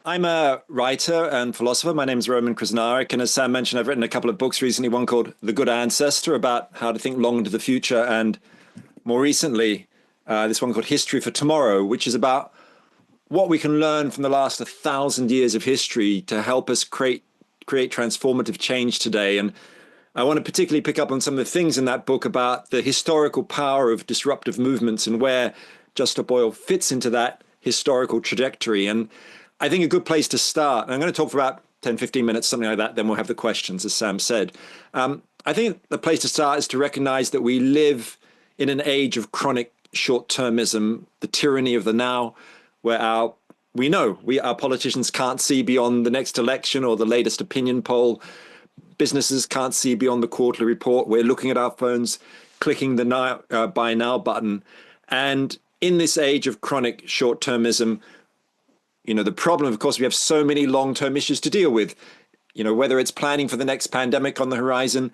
I'm a writer and philosopher. My name is Roman Krznaric, and as Sam mentioned, I've written a couple of books recently. One called The Good Ancestor, about how to think long into the future, and more recently, this one called History for Tomorrow, which is about what we can learn from the last 1,000 years of history to help us create transformative change today. And I want to particularly pick up on some of the things in that book about the historical power of disruptive movements and where Just Boyle fits into that historical trajectory. And I think a good place to start, and I'm going to talk for about 10, 15 minutes, something like that, then we'll have the questions, as Sam said. I think the place to start is to recognize that we live in an age of chronic short-termism, the tyranny of the now, where our politicians can't see beyond the next election or the latest opinion poll. Businesses can't see beyond the quarterly report. We're looking at our phones, clicking the buy now button. And in this age of chronic short-termism, the problem, of course, we have so many long-term issues to deal with, whether it's planning for the next pandemic on the horizon,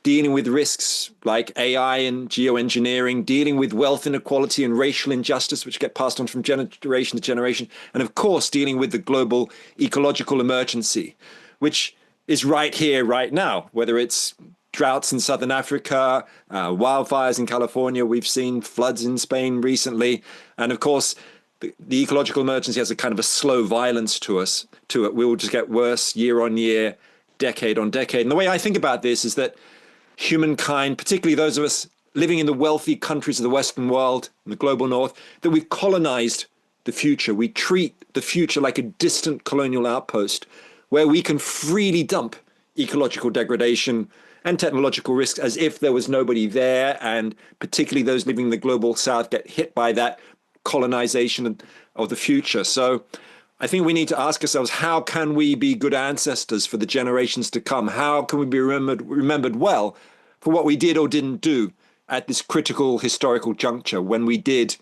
dealing with risks like AI and geoengineering, dealing with wealth inequality and racial injustice, which get passed on from generation to generation, and of course, dealing with the global ecological emergency, which is right here, right now, whether it's droughts in Southern Africa, wildfires in California, we've seen floods in Spain recently, and of course, the ecological emergency has a kind of a slow violence to it. We will just get worse year on year, decade on decade. And the way I think about this is that humankind, particularly those of us living in the wealthy countries of the Western world, in the global North, that we've colonized the future. We treat the future like a distant colonial outpost where we can freely dump ecological degradation and technological risks as if there was nobody there, and particularly those living in the global South get hit by that colonization of the future. So I think we need to ask ourselves, how can we be good ancestors for the generations to come? How can we be remembered well for what we did or didn't do at this critical historical juncture when we did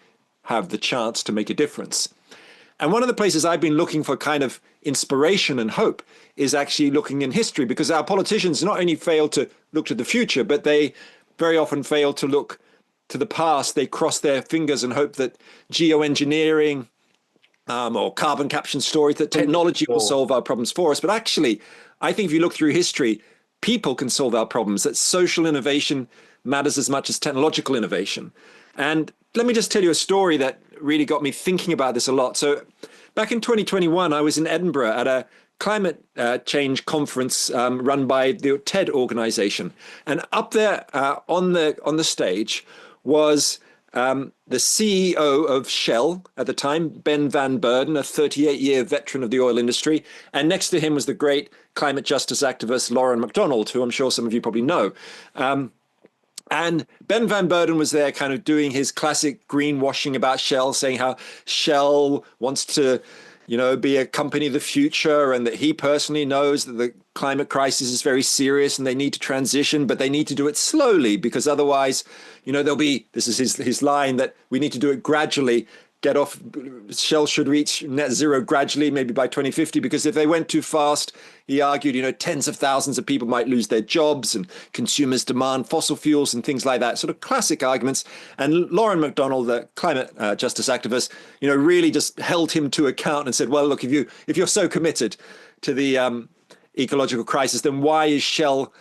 have the chance to make a difference? And one of the places I've been looking for kind of inspiration and hope is actually looking in history, because our politicians not only fail to look to the future, but they very often fail to look to the past. They cross their fingers and hope that geoengineering or carbon capture storage, that technology will solve our problems for us. But actually, I think if you look through history, people can solve our problems, that social innovation matters as much as technological innovation. And let me just tell you a story that really got me thinking about this a lot. So back in 2021, I was in Edinburgh at a climate change conference run by the TED organization. And up there on the stage was the CEO of Shell at the time, Ben van Beurden, a 38-year veteran of the oil industry. And next to him was the great climate justice activist Lauren MacDonald, who I'm sure some of you probably know. And Ben van Beurden was there kind of doing his classic greenwashing about Shell, saying how Shell wants to, be a company of the future, and that he personally knows that the climate crisis is very serious and they need to transition, but they need to do it slowly, because otherwise, there'll be, this is his line, that we need to do it gradually. Shell should reach net zero gradually, maybe by 2050, because if they went too fast, he argued, tens of thousands of people might lose their jobs and consumers demand fossil fuels and things like that. Sort of classic arguments. And Lauren MacDonald, the climate justice activist, really just held him to account and said, well, look, if you're so committed to the ecological crisis, then why is Shell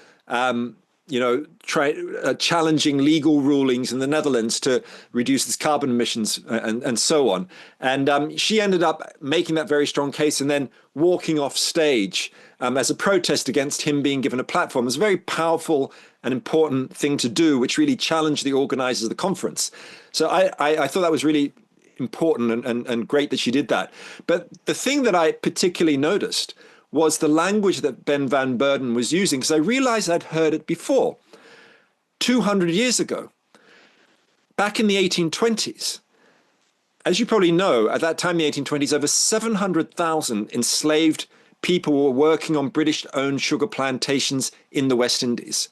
challenging legal rulings in the Netherlands to reduce its carbon emissions and so on. And she ended up making that very strong case and then walking off stage as a protest against him being given a platform. It was a very powerful and important thing to do, which really challenged the organizers of the conference. So I thought that was really important and great that she did that. But the thing that I particularly noticed was the language that Ben van Beurden was using, because I realized I'd heard it before, 200 years ago, back in the 1820s. As you probably know, at that time, the 1820s, over 700,000 enslaved people were working on British-owned sugar plantations in the West Indies.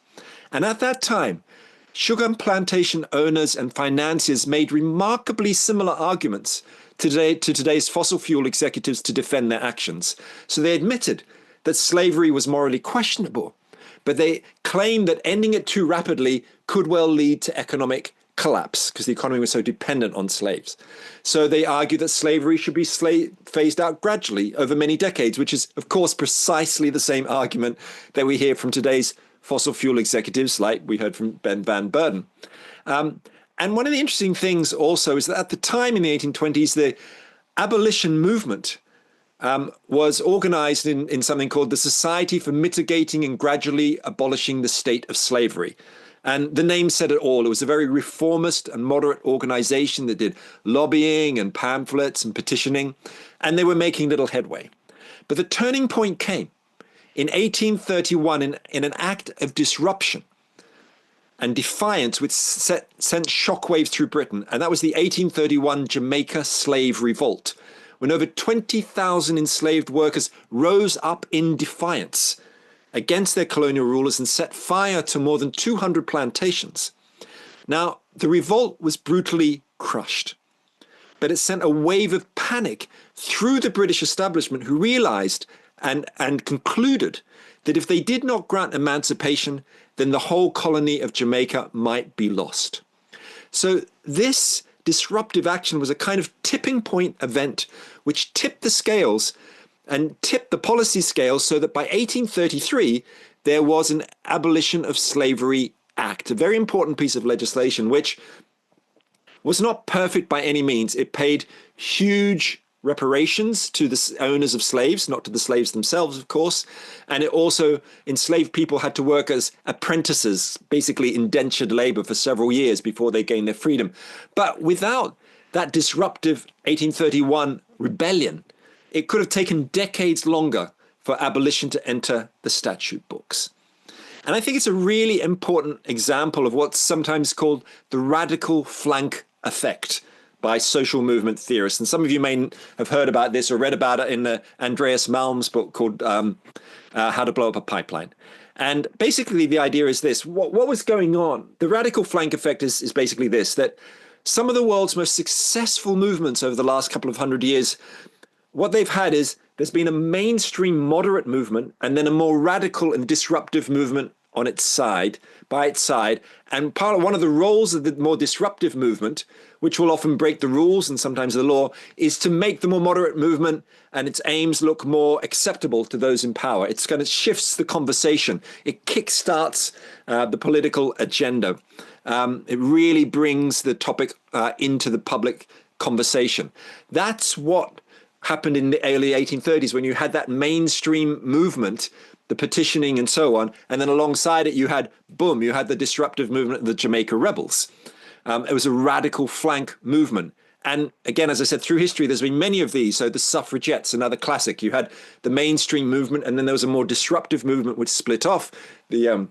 And at that time, sugar plantation owners and financiers made remarkably similar arguments to today's fossil fuel executives to defend their actions. So they admitted that slavery was morally questionable, but they claimed that ending it too rapidly could well lead to economic collapse because the economy was so dependent on slaves. So they argued that slavery should be phased out gradually over many decades, which is, of course, precisely the same argument that we hear from today's fossil fuel executives, like we heard from Ben Van Beurden. And one of the interesting things also is that at the time in the 1820s, the abolition movement was organized in something called the Society for Mitigating and Gradually Abolishing the State of Slavery. And the name said it all. It was a very reformist and moderate organization that did lobbying and pamphlets and petitioning, and they were making little headway. But the turning point came in 1831 in an act of disruption and defiance which sent shockwaves through Britain, and that was the 1831 Jamaica Slave Revolt, when over 20,000 enslaved workers rose up in defiance against their colonial rulers and set fire to more than 200 plantations. Now, the revolt was brutally crushed, but it sent a wave of panic through the British establishment, who realized and concluded that if they did not grant emancipation, then the whole colony of Jamaica might be lost. So this disruptive action was a kind of tipping point event which tipped the scales and tipped the policy scales, so that by 1833, there was an Abolition of Slavery Act, a very important piece of legislation, which was not perfect by any means. It paid huge reparations to the owners of slaves, not to the slaves themselves, of course. And it also, enslaved people had to work as apprentices, basically indentured labor, for several years before they gained their freedom. But without that disruptive 1831 rebellion, it could have taken decades longer for abolition to enter the statute books. And I think it's a really important example of what's sometimes called the radical flank effect by social movement theorists. And some of you may have heard about this or read about it in Andreas Malm's book called How to Blow Up a Pipeline. And basically the idea is this: what was going on? The radical flank effect is basically this, that some of the world's most successful movements over the last couple of hundred years, what they've had is there's been a mainstream moderate movement and then a more radical and disruptive movement on its side, by its side. And one of the roles of the more disruptive movement, which will often break the rules and sometimes the law, is to make the more moderate movement and its aims look more acceptable to those in power. It's kind of shifts the conversation. It kickstarts the political agenda. It really brings the topic into the public conversation. That's what happened in the early 1830s, when you had that mainstream movement, the petitioning and so on, and then alongside it you had, boom, you had the disruptive movement of the Jamaica rebels. It was a radical flank movement. And again, as I said, through history, there's been many of these. So the suffragettes, another classic. You had the mainstream movement, and then there was a more disruptive movement which split off, the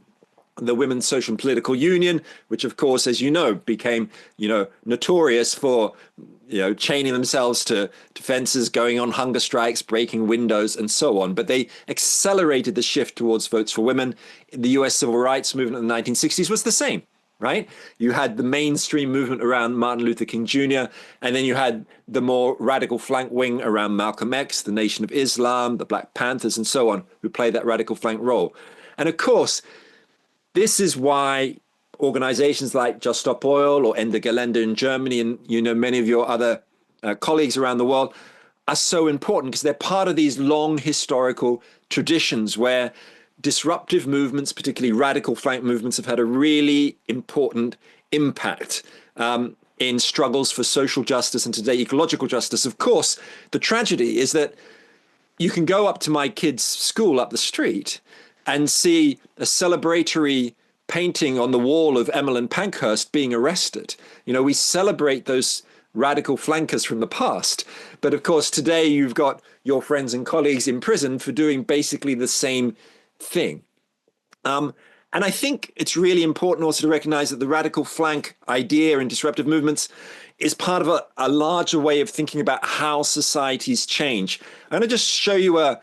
Women's Social and Political Union, which, of course, as you know, became, notorious for, chaining themselves to fences, going on hunger strikes, breaking windows, and so on. But they accelerated the shift towards votes for women. The US civil rights movement in the 1960s was the same, right? You had the mainstream movement around Martin Luther King Jr., and then you had the more radical flank wing around Malcolm X, the Nation of Islam, the Black Panthers, and so on, who played that radical flank role. And of course, this is why organizations like Just Stop Oil or Ende Gelände in Germany, and many of your other colleagues around the world, are so important, because they're part of these long historical traditions where disruptive movements, particularly radical flank movements, have had a really important impact in struggles for social justice and today ecological justice. Of course, the tragedy is that you can go up to my kids' school up the street and see a celebratory painting on the wall of Emmeline Pankhurst being arrested. We celebrate those radical flankers from the past. But of course, today you've got your friends and colleagues in prison for doing basically the same thing. And I think it's really important also to recognize that the radical flank idea in disruptive movements is part of a larger way of thinking about how societies change. I'm going to just show you a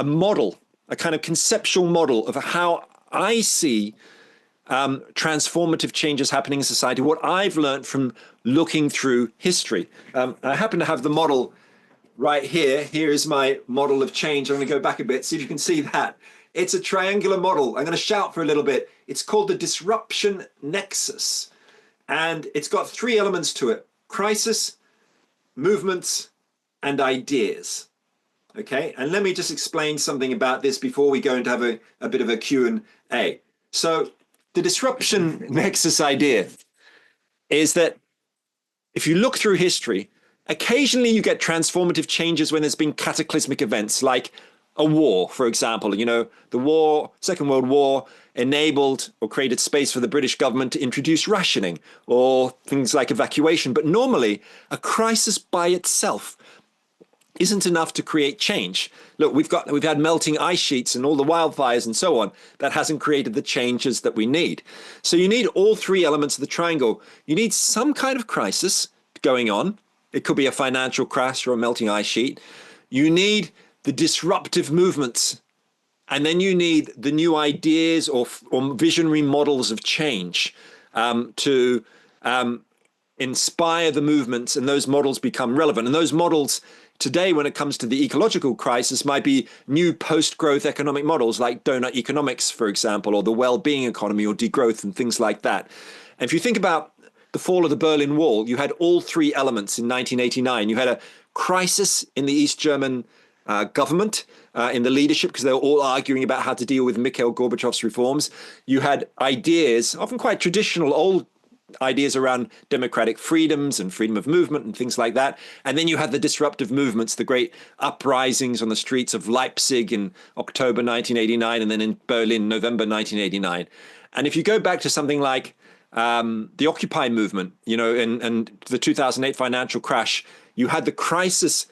model, a kind of conceptual model of how I see transformative changes happening in society, what I've learned from looking through history. I happen to have the model right here. Here is my model of change. I'm going to go back a bit, see if you can see that. It's a triangular model. I'm going to shout for a little bit. It's called the disruption nexus. And it's got three elements to it: crisis, movements, and ideas. Okay, and let me just explain something about this before we go into have a bit of a Q&A. So the disruption nexus idea is that if you look through history, occasionally you get transformative changes when there's been cataclysmic events like a war, for example. You know, the war, Second World War, enabled or created space for the British government to introduce rationing or things like evacuation. But normally, a crisis by itself isn't enough to create change. Look, we've had melting ice sheets and all the wildfires and so on. That hasn't created the changes that we need. So you need all three elements of the triangle. You need some kind of crisis going on. It could be a financial crash or a melting ice sheet. You need the disruptive movements, and then you need the new ideas or visionary models of change to inspire the movements, and those models become relevant. And those models today, when it comes to the ecological crisis, might be new post-growth economic models like donut economics, for example, or the well-being economy or degrowth and things like that. And if you think about the fall of the Berlin Wall, you had all three elements in 1989. You had a crisis in the East German government, in the leadership, because they were all arguing about how to deal with Mikhail Gorbachev's reforms. You had ideas, often quite traditional, old ideas around democratic freedoms and freedom of movement and things like that. And then you had the disruptive movements, the great uprisings on the streets of Leipzig in October 1989, and then in Berlin, November 1989. And if you go back to something like the Occupy movement, you know, and the 2008 financial crash, you had the crisis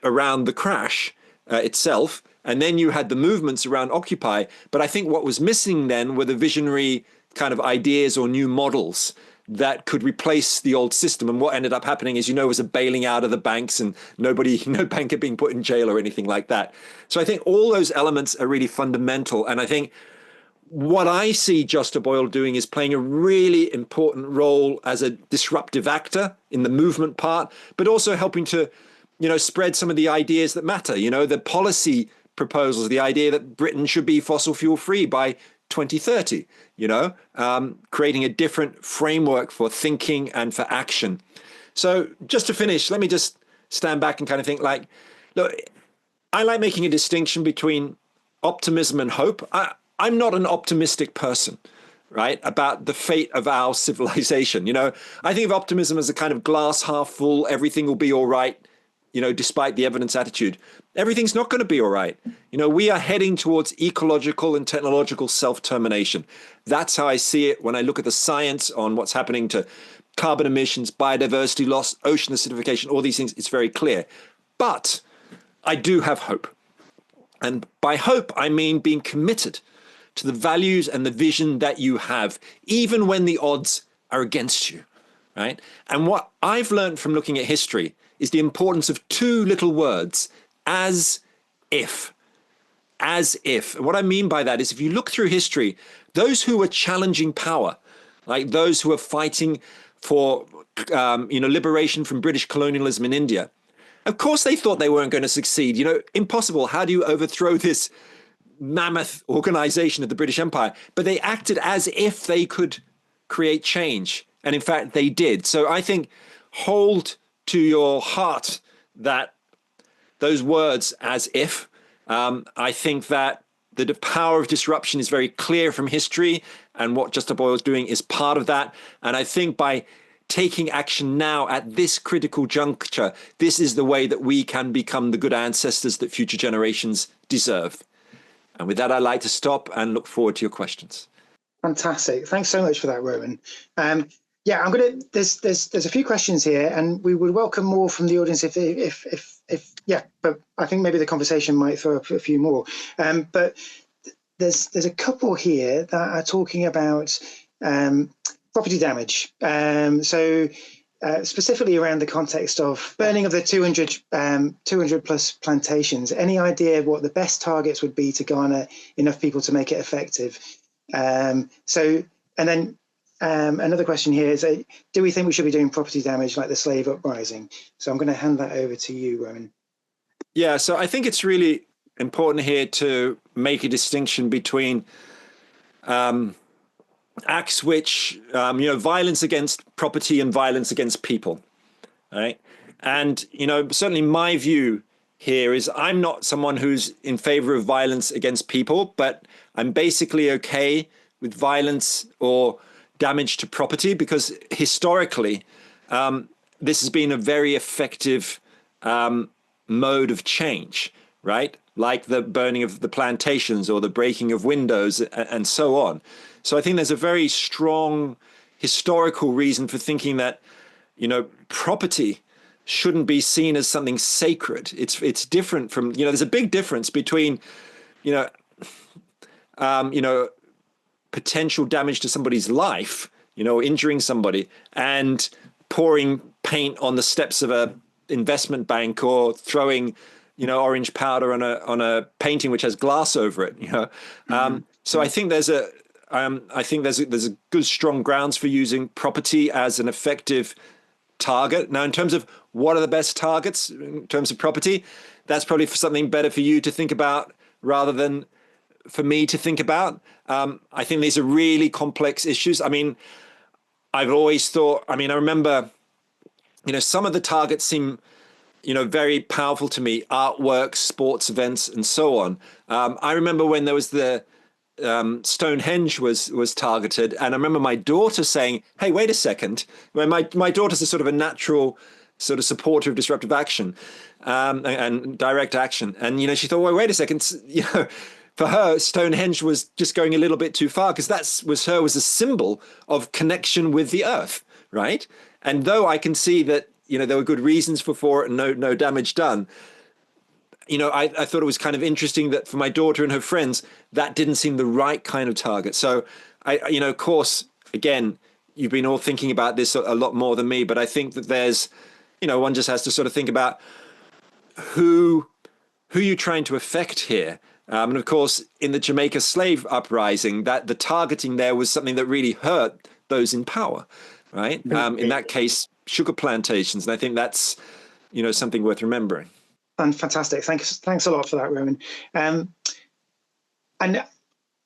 around the crash itself, and then you had the movements around Occupy. But I think what was missing then were the visionary kind of ideas or new models that could replace the old system. And what ended up happening, as you know, was a bailing out of the banks, and no banker being put in jail or anything like that. So I think all those elements are really fundamental. And I think what I see Josta Boyle doing is playing a really important role as a disruptive actor in the movement part, but also helping to, you know, spread some of the ideas that matter, you know, the policy proposals, the idea that Britain should be fossil fuel free by 2030, you know, creating a different framework for thinking and for action. So just to finish, let me just stand back and kind of think like, look, I like making a distinction between optimism and hope. I'm not an optimistic person, right, about the fate of our civilization. You know, I think of optimism as a kind of glass half full, everything will be all right, you know, despite the evidence attitude. Everything's not going to be all right. You know, we are heading towards ecological and technological self-termination. That's how I see it when I look at the science on what's happening to carbon emissions, biodiversity loss, ocean acidification, all these things. It's very clear. But I do have hope. And by hope, I mean being committed to the values and the vision that you have, even when the odds are against you, right? And what I've learned from looking at history is the importance of two little words: as if. As if. And what I mean by that is, if you look through history, those who were challenging power, like those who were fighting for liberation from British colonialism in India, of course they thought they weren't going to succeed. You know, impossible. How do you overthrow this mammoth organization of the British Empire? But they acted as if they could create change. And in fact, they did. So I think hold to your heart that those words, as if. I think that the power of disruption is very clear from history, and what Josta Boyle is doing is part of that. And I think by taking action now at this critical juncture, this is the way that we can become the good ancestors that future generations deserve. And with that, I'd like to stop and look forward to your questions. Fantastic. Thanks so much for that, Roman. Yeah, I'm gonna. There's a few questions here, and we would welcome more from the audience if yeah. But I think maybe the conversation might throw up a few more. But there's a couple here that are talking about property damage. So specifically around the context of burning of the 200 plus plantations. Any idea what the best targets would be to garner enough people to make it effective? And then another question here is, do we think we should be doing property damage like the slave uprising? So I'm going to hand that over to you, Roman. Yeah, so I think it's really important here to make a distinction between acts which, violence against property and violence against people, right? And, certainly my view here is I'm not someone who's in favor of violence against people, but I'm basically okay with violence or damage to property because historically, this has been a very effective mode of change, right? Like the burning of the plantations or the breaking of windows and so on. So I think there's a very strong historical reason for thinking that, property shouldn't be seen as something sacred. It's different from, there's a big difference between, you know, potential damage to somebody's life, injuring somebody and pouring paint on the steps of a investment bank or throwing, orange powder on a painting which has glass over it. So I think there's a good strong grounds for using property as an effective target. Now, in terms of what are the best targets in terms of property, that's probably something better for you to think about rather than for me to think about. I think these are really complex issues. I mean, I've always thought, I remember, some of the targets seem, very powerful to me, artwork, sports events, and so on. I remember when there was the Stonehenge was targeted, and I remember my daughter saying, "Hey, wait a second." When my daughter's a sort of a natural sort of supporter of disruptive action and direct action, and she thought, "Well, wait a second," For her, Stonehenge was just going a little bit too far because that was a symbol of connection with the earth, right? And though I can see that there were good reasons for it and no damage done, I thought it was kind of interesting that for my daughter and her friends, that didn't seem the right kind of target. So of course, again, you've been all thinking about this a lot more than me, but I think that there's, one just has to sort of think about who you're trying to affect here. And of course, in the Jamaica slave uprising, that the targeting there was something that really hurt those in power, right? In that case, sugar plantations. And I think that's, something worth remembering. And fantastic. Thanks a lot for that, Roman. And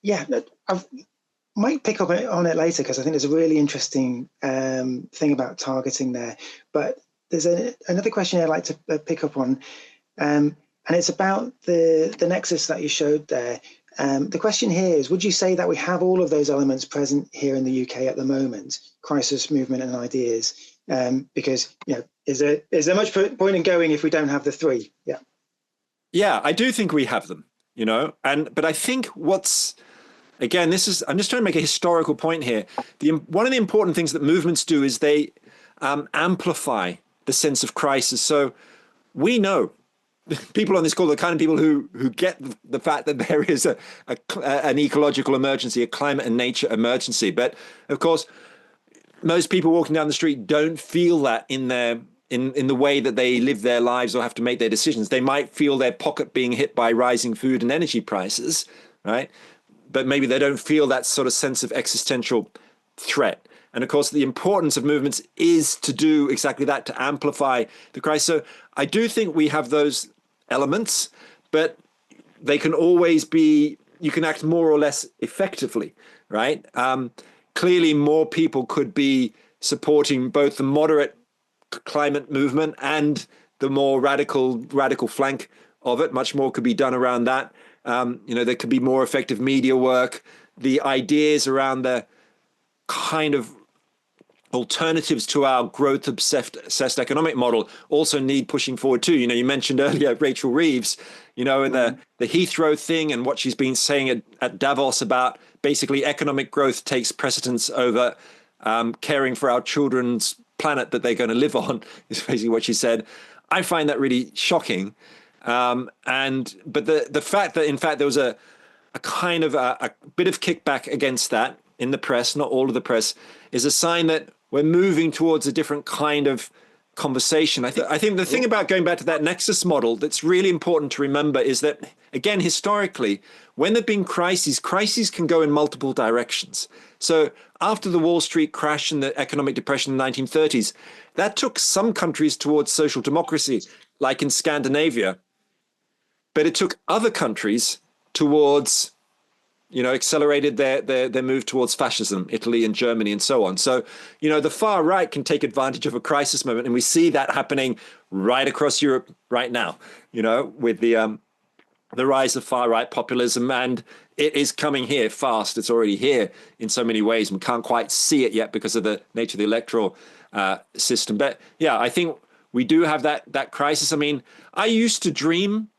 yeah, I might pick up on it later because I think there's a really interesting thing about targeting there. But there's another question I'd like to pick up on. And it's about the nexus that you showed there. The question here is, would you say that we have all of those elements present here in the UK at the moment, crisis, movement and ideas? Because, is there much point in going if we don't have the three? Yeah. Yeah, I do think we have them, but I think I'm just trying to make a historical point here. One of the important things that movements do is they amplify the sense of crisis. So we know people on this call are the kind of people who get the fact that there is an ecological emergency, a climate and nature emergency. But of course, most people walking down the street don't feel that in the way that they live their lives or have to make their decisions. They might feel their pocket being hit by rising food and energy prices, right? But maybe they don't feel that sort of sense of existential threat. And of course, the importance of movements is to do exactly that, to amplify the crisis. So I do think we have those elements, but they can always be, you can act more or less effectively, right? Clearly, more people could be supporting both the moderate climate movement and the more radical flank of it. Much more could be done around that. There could be more effective media work. The ideas around the kind of alternatives to our growth obsessed economic model also need pushing forward too. You mentioned earlier Rachel Reeves, and the Heathrow thing and what she's been saying at Davos about basically economic growth takes precedence over caring for our children's planet that they're going to live on, is basically what she said. I find that really shocking. But the fact that in fact there was a kind of a bit of kickback against that in the press, not all of the press, is a sign that we're moving towards a different kind of conversation. I think the thing about going back to that nexus model that's really important to remember is that, again, historically, when there've been crises can go in multiple directions. So after the Wall Street crash and the economic depression in the 1930s, that took some countries towards social democracy, like in Scandinavia, but it took other countries towards accelerated their move towards fascism, Italy and Germany and so on. So, the far right can take advantage of a crisis moment. And we see that happening right across Europe right now, with the rise of far right populism. And it is coming here fast. It's already here in so many ways. We can't quite see it yet because of the nature of the electoral system. But yeah, I think we do have that crisis. I mean, I used to dream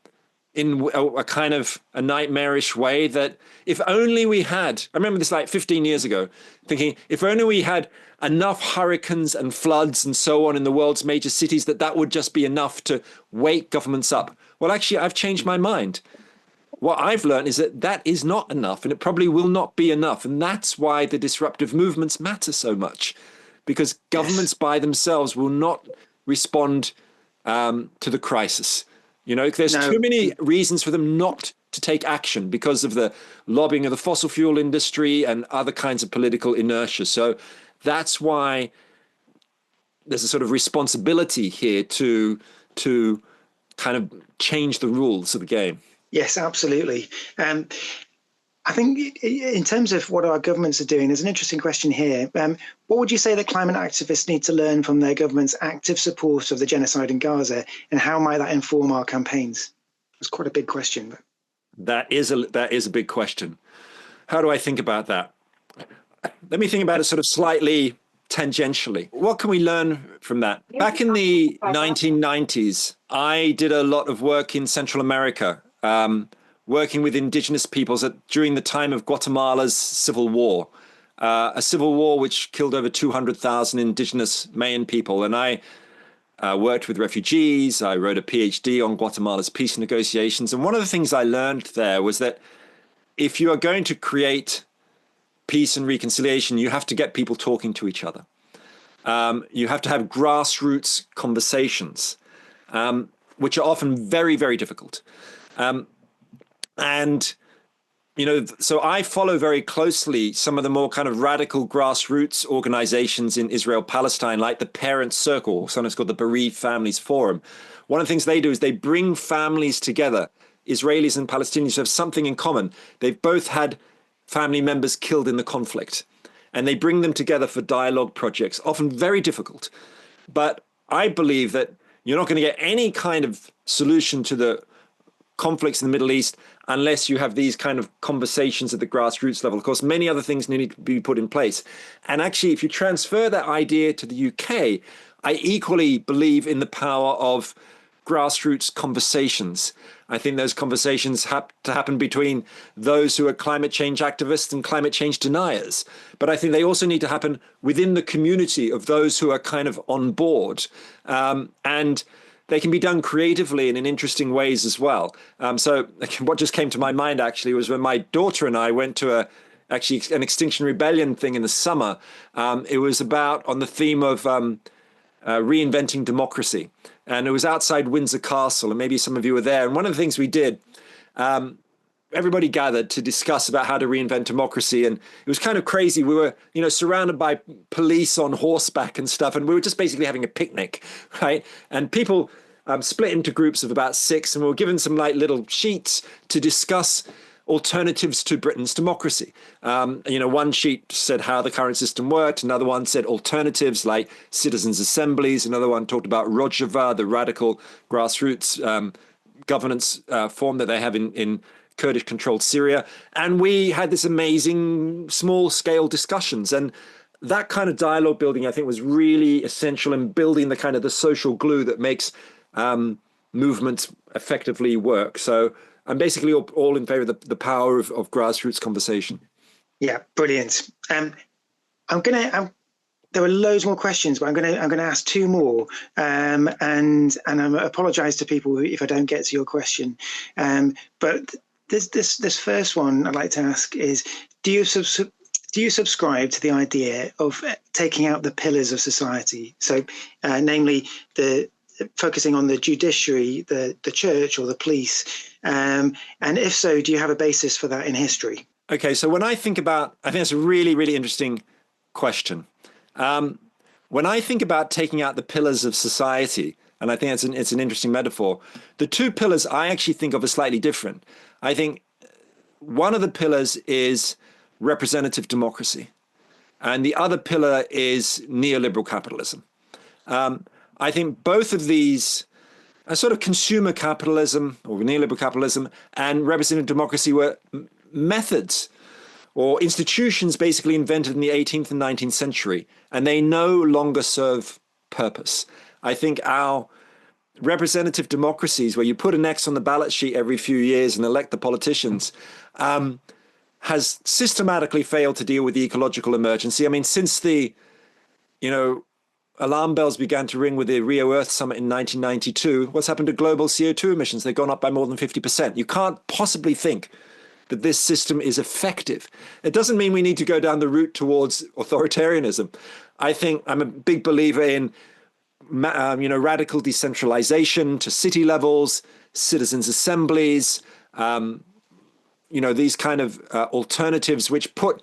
in a kind of a nightmarish way that if only we had, I remember this like 15 years ago, thinking if only we had enough hurricanes and floods and so on in the world's major cities, that would just be enough to wake governments up. Well, actually, I've changed my mind. What I've learned is that is not enough, and it probably will not be enough. And that's why the disruptive movements matter so much, because governments by themselves will not respond to the crisis. There's too many reasons for them not to take action because of the lobbying of the fossil fuel industry and other kinds of political inertia. So that's why there's a sort of responsibility here to kind of change the rules of the game. Yes, absolutely. I think in terms of what our governments are doing, there's an interesting question here. What would you say that climate activists need to learn from their government's active support of the genocide in Gaza, and how might that inform our campaigns? It's quite a big question. But that is a big question. How do I think about that? Let me think about it sort of slightly tangentially. What can we learn from that? Back in the 1990s, I did a lot of work in Central America, working with indigenous peoples during the time of Guatemala's civil war, a civil war which killed over 200,000 indigenous Mayan people. And I worked with refugees. I wrote a PhD on Guatemala's peace negotiations. And one of the things I learned there was that if you are going to create peace and reconciliation, you have to get people talking to each other. You have to have grassroots conversations, which are often very, very difficult. And, so I follow very closely some of the more kind of radical grassroots organizations in Israel, Palestine, like the Parent Circle, sometimes called the Bereaved Families Forum. One of the things they do is they bring families together, Israelis and Palestinians who have something in common. They've both had family members killed in the conflict, and they bring them together for dialogue projects, often very difficult. But I believe that you're not going to get any kind of solution to the conflicts in the Middle East unless you have these kind of conversations at the grassroots level. Of course, many other things need to be put in place. And actually, if you transfer that idea to the UK, I equally believe in the power of grassroots conversations. I think those conversations have to happen between those who are climate change activists and climate change deniers. But I think they also need to happen within the community of those who are kind of on board. And they can be done creatively and in interesting ways as well. So what just came to my mind actually was when my daughter and I went to actually an Extinction Rebellion thing in the summer. It was about on the theme of reinventing democracy. And it was outside Windsor Castle, and maybe some of you were there. And one of the things we did, everybody gathered to discuss about how to reinvent democracy. And it was kind of crazy. We were, surrounded by police on horseback and stuff. And we were just basically having a picnic, right? And people split into groups of about 6, and we were given some like little sheets to discuss alternatives to Britain's democracy. One sheet said how the current system worked. Another one said alternatives like citizens' assemblies. Another one talked about Rojava, the radical grassroots governance form that they have in Kurdish-controlled Syria. And we had this amazing small-scale discussions. And that kind of dialogue building, I think, was really essential in building the kind of the social glue that makes movements effectively work. So I'm basically all in favor of the power of grassroots conversation. Yeah, brilliant. There are loads more questions, but I'm gonna ask 2 more, and I apologise to people if I don't get to your question. But this first one I'd like to ask is: do you subscribe to the idea of taking out the pillars of society? So, namely focusing on the judiciary, the church, or the police, and if so, do you have a basis for that in history? Okay, so when I think that's a really, really interesting question. When I think about taking out the pillars of society, and I think it's an interesting metaphor, the 2 pillars I actually think of are slightly different. I think one of the pillars is representative democracy, and the other pillar is neoliberal capitalism. I think both of these, a sort of consumer capitalism or neoliberal capitalism and representative democracy, were methods or institutions basically invented in the 18th and 19th century, and they no longer serve purpose. I think our representative democracies, where you put an X on the ballot sheet every few years and elect the politicians, has systematically failed to deal with the ecological emergency. I mean, since the, alarm bells began to ring with the Rio Earth Summit in 1992, what's happened to global CO2 emissions? They've gone up by more than 50%. You can't possibly think that this system is effective. It doesn't mean we need to go down the route towards authoritarianism. I think I'm a big believer in radical decentralization to city levels, citizens' assemblies, these kind of alternatives which put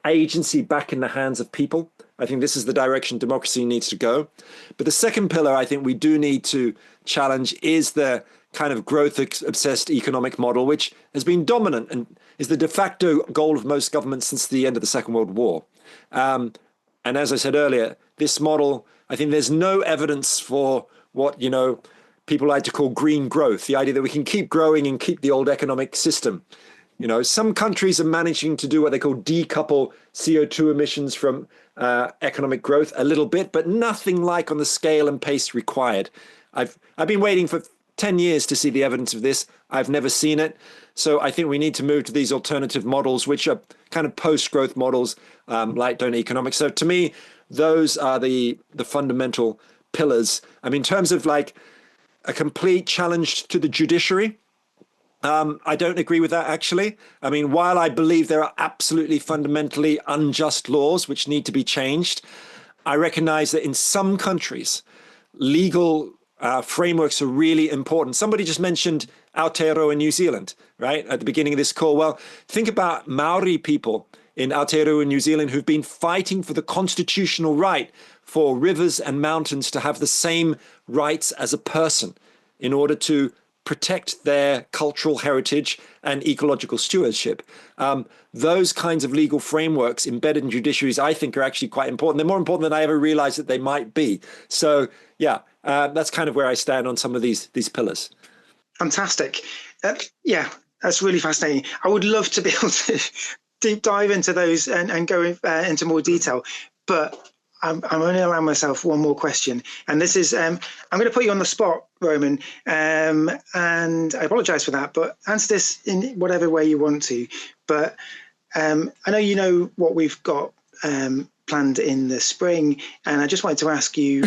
agency back in the hands of people. I think this is the direction democracy needs to go. But the second pillar I think we do need to challenge is the kind of growth-obsessed economic model, which has been dominant and is the de facto goal of most governments since the end of the Second World War. And as I said earlier, this model, I think there's no evidence for what, people like to call green growth, the idea that we can keep growing and keep the old economic system. Some countries are managing to do what they call decouple CO2 emissions from economic growth a little bit, but nothing like on the scale and pace required. I've been waiting for 10 years to see the evidence of this. I've never seen it. So I think we need to move to these alternative models, which are kind of post-growth models, like donor economics. So to me, those are the fundamental pillars. I mean, in terms of like a complete challenge to the judiciary, I don't agree with that, actually. I mean, while I believe there are absolutely fundamentally unjust laws which need to be changed, I recognize that in some countries, legal frameworks are really important. Somebody just mentioned Aotearoa in New Zealand, right, at the beginning of this call. Well, think about Maori people in Aotearoa in New Zealand who've been fighting for the constitutional right for rivers and mountains to have the same rights as a person in order to protect their cultural heritage and ecological stewardship. Those kinds of legal frameworks embedded in judiciaries, I think, are actually quite important. They're more important than I ever realized that they might be. So, yeah, that's kind of where I stand on some of these pillars. Fantastic. Yeah, that's really fascinating. I would love to be able to deep dive into those and go into more detail, but I'm only allowing myself one more question, and this is I'm going to put you on the spot, Roman, and I apologize for that, but answer this in whatever way you want to. But I know you know what we've got planned in the spring, and I just wanted to ask you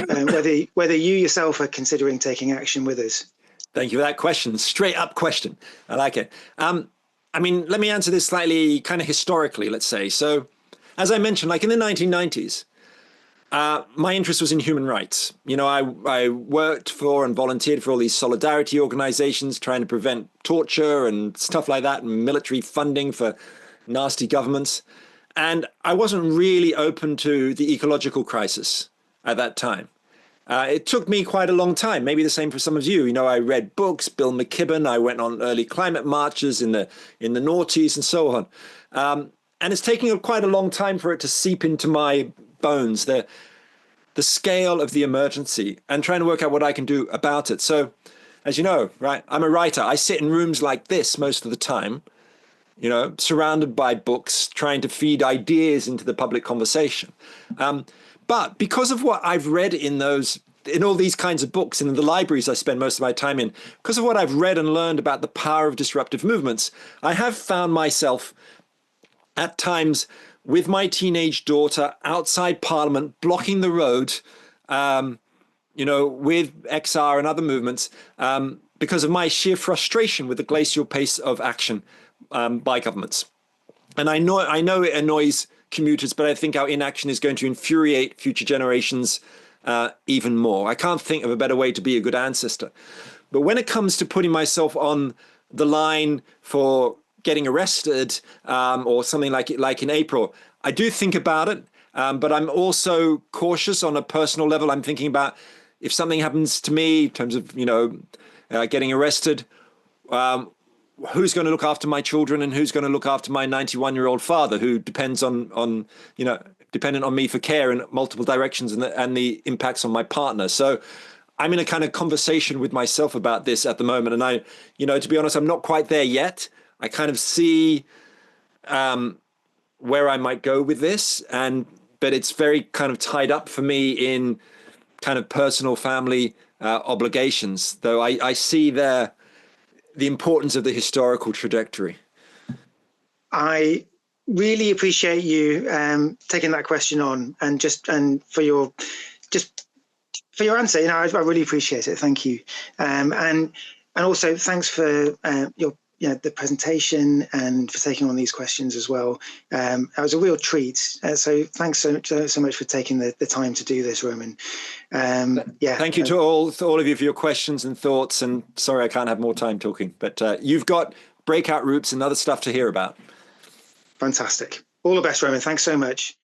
whether you yourself are considering taking action with us. Thank you for that question. Straight up question. I like it. I mean, let me answer this slightly kind of historically, let's say. So as I mentioned, like in the 1990s, my interest was in human rights. I worked for and volunteered for all these solidarity organizations trying to prevent torture and stuff like that, and military funding for nasty governments. And I wasn't really open to the ecological crisis at that time. It took me quite a long time, maybe the same for some of you. I read books, Bill McKibben, I went on early climate marches in the noughties and so on. And it's taking quite a long time for it to seep into my bones, the scale of the emergency, and trying to work out what I can do about it. So, as you know, right, I'm a writer. I sit in rooms like this most of the time, surrounded by books, trying to feed ideas into the public conversation. But because of what I've read in all these kinds of books and in the libraries I spend most of my time in, because of what I've read and learned about the power of disruptive movements, I have found myself at times with my teenage daughter outside Parliament, blocking the road, with XR and other movements, because of my sheer frustration with the glacial pace of action by governments. And I know it annoys commuters, but I think our inaction is going to infuriate future generations even more. I can't think of a better way to be a good ancestor. But when it comes to putting myself on the line for getting arrested or something like in April, I do think about it, but I'm also cautious on a personal level. I'm thinking about if something happens to me in terms of, getting arrested, who's going to look after my children and who's going to look after my 91-year-old father who depends on dependent on me for care in multiple directions, and the impacts on my partner. So I'm in a kind of conversation with myself about this at the moment. And I, to be honest, I'm not quite there yet. I kind of see where I might go with this, but it's very kind of tied up for me in kind of personal family obligations, though I see the importance of the historical trajectory. I really appreciate you taking that question on, and for your answer. I really appreciate it. Thank you. And also thanks for the presentation and for taking on these questions as well. That was a real treat. So thanks so much for taking the time to do this, Roman. Thank you to all of you for your questions and thoughts. And sorry, I can't have more time talking, but you've got breakout groups and other stuff to hear about. Fantastic. All the best, Roman. Thanks so much.